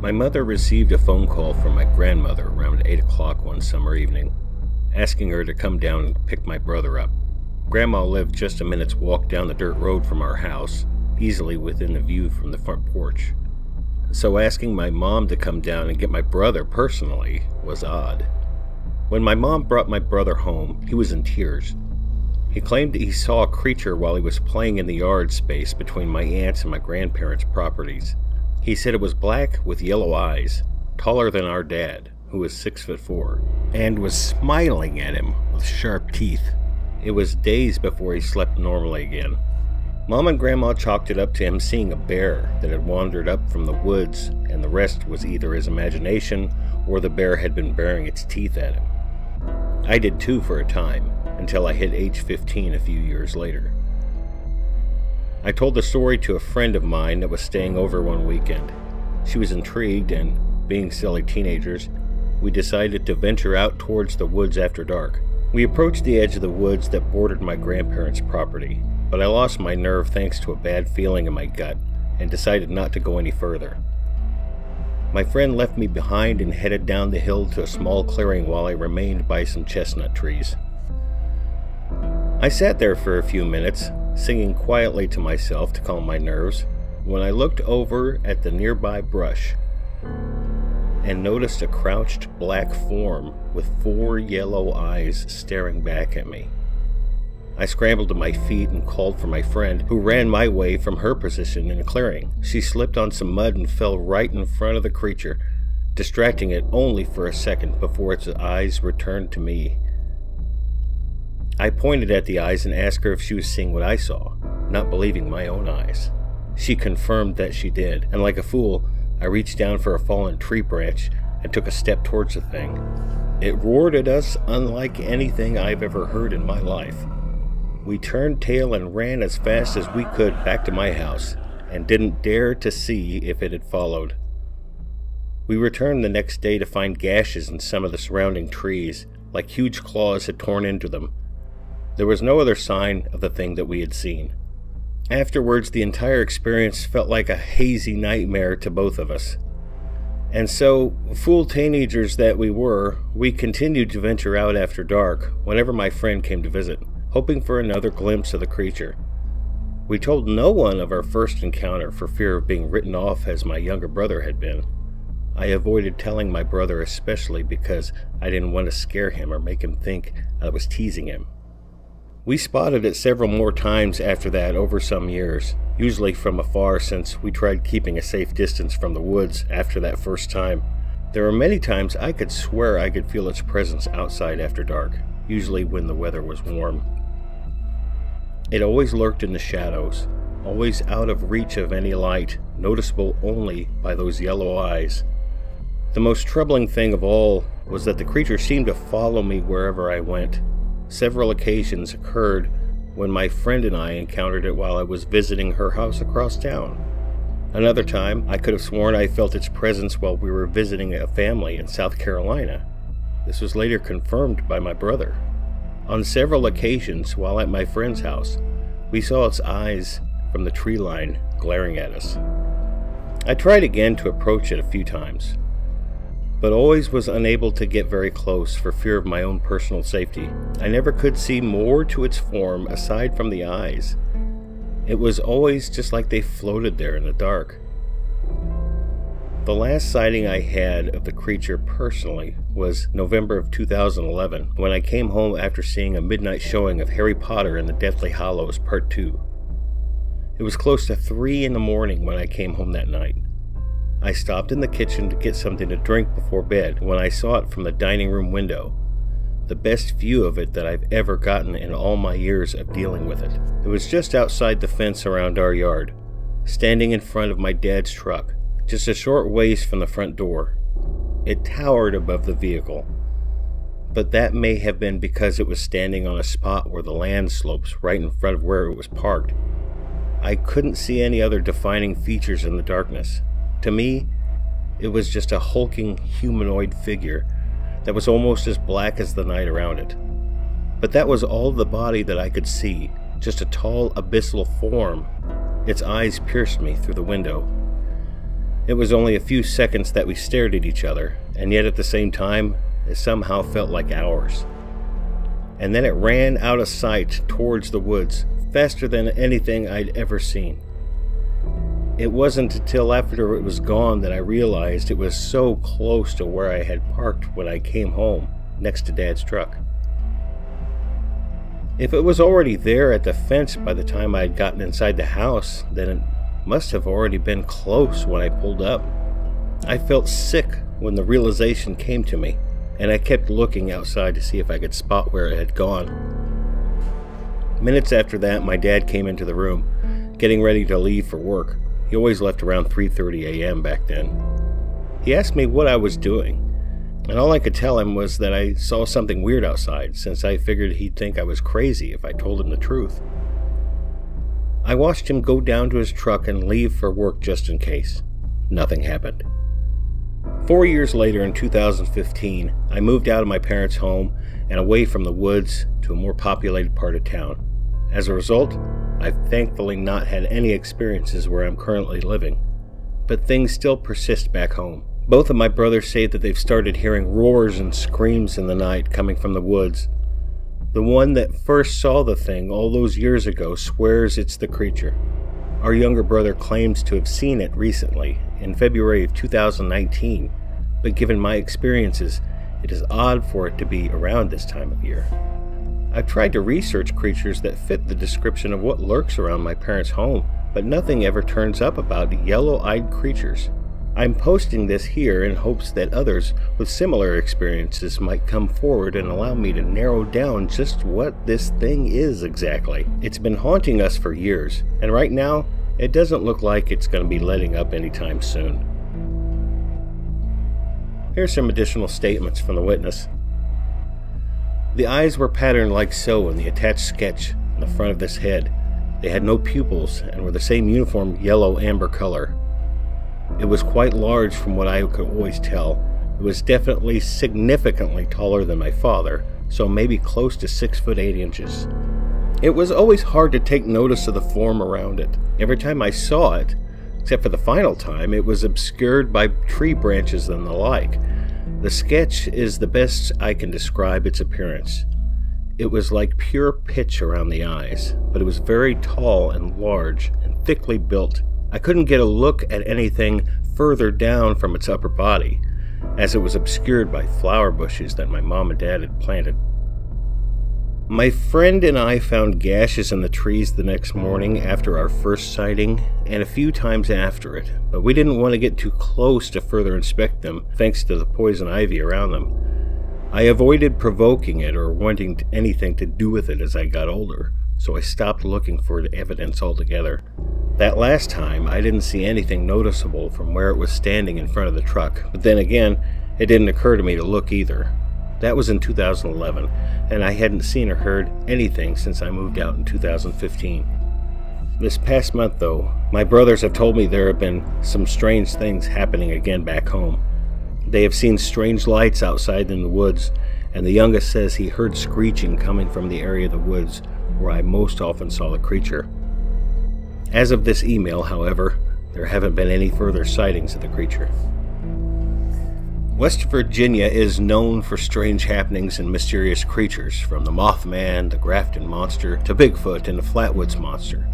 My mother received a phone call from my grandmother around 8 o'clock one summer evening, asking her to come down and pick my brother up. Grandma lived just a minute's walk down the dirt road from our house, easily within the view from the front porch. So asking my mom to come down and get my brother personally was odd. When my mom brought my brother home, he was in tears. He claimed that he saw a creature while he was playing in the yard space between my aunt's and my grandparents' properties. He said it was black with yellow eyes, taller than our dad, who was 6'4", and was smiling at him with sharp teeth. It was days before he slept normally again. Mom and Grandma chalked it up to him seeing a bear that had wandered up from the woods, and the rest was either his imagination or the bear had been baring its teeth at him. I did too for a time, until I hit age 15 a few years later. I told the story to a friend of mine that was staying over one weekend. She was intrigued, and being silly teenagers, we decided to venture out towards the woods after dark. We approached the edge of the woods that bordered my grandparents' property, but I lost my nerve thanks to a bad feeling in my gut and decided not to go any further. My friend left me behind and headed down the hill to a small clearing while I remained by some chestnut trees. I sat there for a few minutes, singing quietly to myself to calm my nerves, when I looked over at the nearby brush and noticed a crouched black form with 4 yellow eyes staring back at me. I scrambled to my feet and called for my friend, who ran my way from her position in the clearing. She slipped on some mud and fell right in front of the creature, distracting it only for a second before its eyes returned to me. I pointed at the eyes and asked her if she was seeing what I saw, not believing my own eyes. She confirmed that she did, and like a fool, I reached down for a fallen tree branch and took a step towards the thing. It roared at us unlike anything I've ever heard in my life. We turned tail and ran as fast as we could back to my house, and didn't dare to see if it had followed. We returned the next day to find gashes in some of the surrounding trees, like huge claws had torn into them. There was no other sign of the thing that we had seen. Afterwards, the entire experience felt like a hazy nightmare to both of us. And so, fool teenagers that we were, we continued to venture out after dark whenever my friend came to visit, hoping for another glimpse of the creature. We told no one of our first encounter for fear of being written off as my younger brother had been. I avoided telling my brother especially because I didn't want to scare him or make him think I was teasing him. We spotted it several more times after that over some years, usually from afar since we tried keeping a safe distance from the woods after that first time. There were many times I could swear I could feel its presence outside after dark, usually when the weather was warm. It always lurked in the shadows, always out of reach of any light, noticeable only by those yellow eyes. The most troubling thing of all was that the creature seemed to follow me wherever I went. Several occasions occurred when my friend and I encountered it while I was visiting her house across town. Another time, I could have sworn I felt its presence while we were visiting a family in South Carolina. This was later confirmed by my brother. On several occasions, while at my friend's house, we saw its eyes from the tree line glaring at us. I tried again to approach it a few times, but always was unable to get very close for fear of my own personal safety. I never could see more to its form aside from the eyes. It was always just like they floated there in the dark. The last sighting I had of the creature personally was November of 2011, when I came home after seeing a midnight showing of Harry Potter and the Deathly Hallows Part 2. It was close to 3 in the morning when I came home that night. I stopped in the kitchen to get something to drink before bed when I saw it from the dining room window, the best view of it that I've ever gotten in all my years of dealing with it. It was just outside the fence around our yard, standing in front of my dad's truck, just a short ways from the front door. It towered above the vehicle, but that may have been because it was standing on a spot where the land slopes right in front of where it was parked. I couldn't see any other defining features in the darkness. To me, it was just a hulking humanoid figure that was almost as black as the night around it. But that was all the body that I could see, just a tall abyssal form. Its eyes pierced me through the window. It was only a few seconds that we stared at each other, and yet at the same time, it somehow felt like hours. And then it ran out of sight towards the woods, faster than anything I'd ever seen. It wasn't until after it was gone that I realized it was so close to where I had parked when I came home, next to Dad's truck. If it was already there at the fence by the time I had gotten inside the house, then it must have already been close when I pulled up. I felt sick when the realization came to me, and I kept looking outside to see if I could spot where it had gone. Minutes after that, my dad came into the room, getting ready to leave for work. He always left around 3:30 a.m. back then. He asked me what I was doing, and all I could tell him was that I saw something weird outside, since I figured he'd think I was crazy if I told him the truth. I watched him go down to his truck and leave for work just in case. Nothing happened. 4 years later, in 2015, I moved out of my parents' home and away from the woods to a more populated part of town. As a result, I've thankfully not had any experiences where I'm currently living, but things still persist back home. Both of my brothers say that they've started hearing roars and screams in the night coming from the woods. The one that first saw the thing all those years ago swears it's the creature. Our younger brother claims to have seen it recently, in February of 2019, but given my experiences, it is odd for it to be around this time of year. I've tried to research creatures that fit the description of what lurks around my parents' home, but nothing ever turns up about yellow-eyed creatures. I'm posting this here in hopes that others with similar experiences might come forward and allow me to narrow down just what this thing is exactly. It's been haunting us for years, and right now, it doesn't look like it's going to be letting up anytime soon. Here's some additional statements from the witness. The eyes were patterned like so in the attached sketch in the front of this head. They had no pupils and were the same uniform yellow-amber color. It was quite large from what I could always tell. It was definitely significantly taller than my father, so maybe close to 6'8". It was always hard to take notice of the form around it. Every time I saw it, except for the final time, it was obscured by tree branches and the like. The sketch is the best I can describe its appearance. It was like pure pitch around the eyes, but it was very tall and large and thickly built. I couldn't get a look at anything further down from its upper body, as it was obscured by flower bushes that my mom and dad had planted. My friend and I found gashes in the trees the next morning after our first sighting, and a few times after it, but we didn't want to get too close to further inspect them, thanks to the poison ivy around them. I avoided provoking it or wanting anything to do with it as I got older, so I stopped looking for evidence altogether. That last time, I didn't see anything noticeable from where it was standing in front of the truck, but then again, it didn't occur to me to look either. That was in 2011, and I hadn't seen or heard anything since I moved out in 2015. This past month, though, my brothers have told me there have been some strange things happening again back home. They have seen strange lights outside in the woods, and the youngest says he heard screeching coming from the area of the woods where I most often saw the creature. As of this email, however, there haven't been any further sightings of the creature. West Virginia is known for strange happenings and mysterious creatures, from the Mothman, the Grafton Monster, to Bigfoot and the Flatwoods Monster.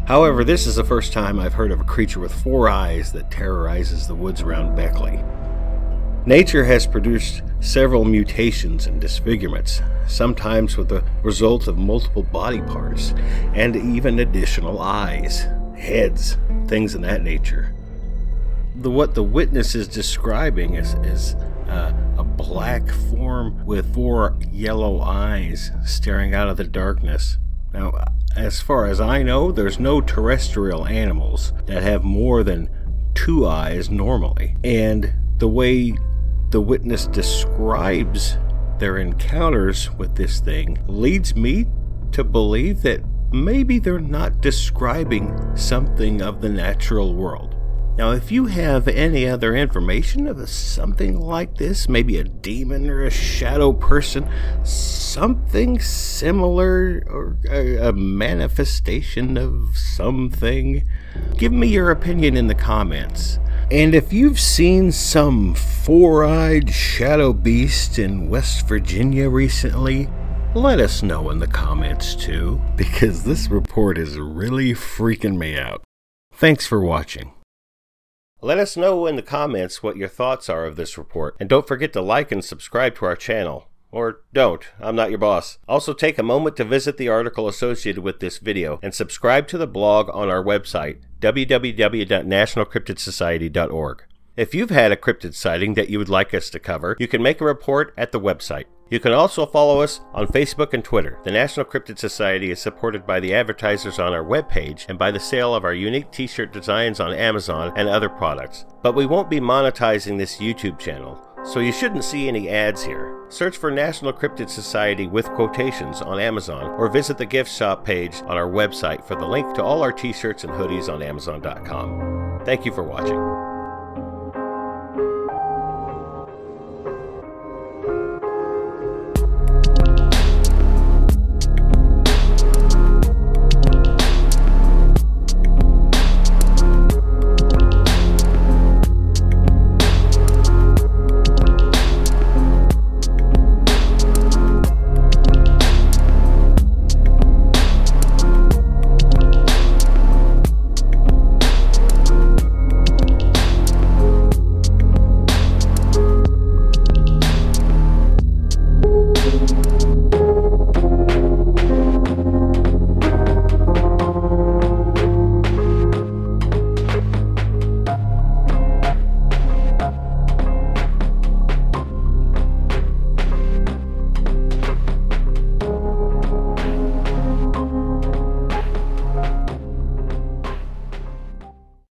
However, this is the first time I've heard of a creature with 4 eyes that terrorizes the woods around Beckley. Nature has produced several mutations and disfigurements, sometimes with the result of multiple body parts, and even additional eyes, heads, things of that nature. What the witness is describing is a black form with 4 yellow eyes staring out of the darkness. Now, as far as I know, there's no terrestrial animals that have more than 2 eyes normally, and the way the witness describes their encounters with this thing leads me to believe that maybe they're not describing something of the natural world. Now, if you have any other information of something like this, maybe a demon or a shadow person, something similar, or a manifestation of something, give me your opinion in the comments. And if you've seen some four-eyed shadow beast in West Virginia recently, let us know in the comments too, because this report is really freaking me out. Thanks for watching. Let us know in the comments what your thoughts are of this report, and don't forget to like and subscribe to our channel. Or don't, I'm not your boss. Also take a moment to visit the article associated with this video and subscribe to the blog on our website, www.nationalcryptidsociety.org. If you've had a cryptid sighting that you would like us to cover, you can make a report at the website. You can also follow us on Facebook and Twitter. The National Cryptid Society is supported by the advertisers on our webpage and by the sale of our unique t-shirt designs on Amazon and other products. But we won't be monetizing this YouTube channel, so you shouldn't see any ads here. Search for National Cryptid Society with quotations on Amazon or visit the gift shop page on our website for the link to all our t-shirts and hoodies on Amazon.com. Thank you for watching.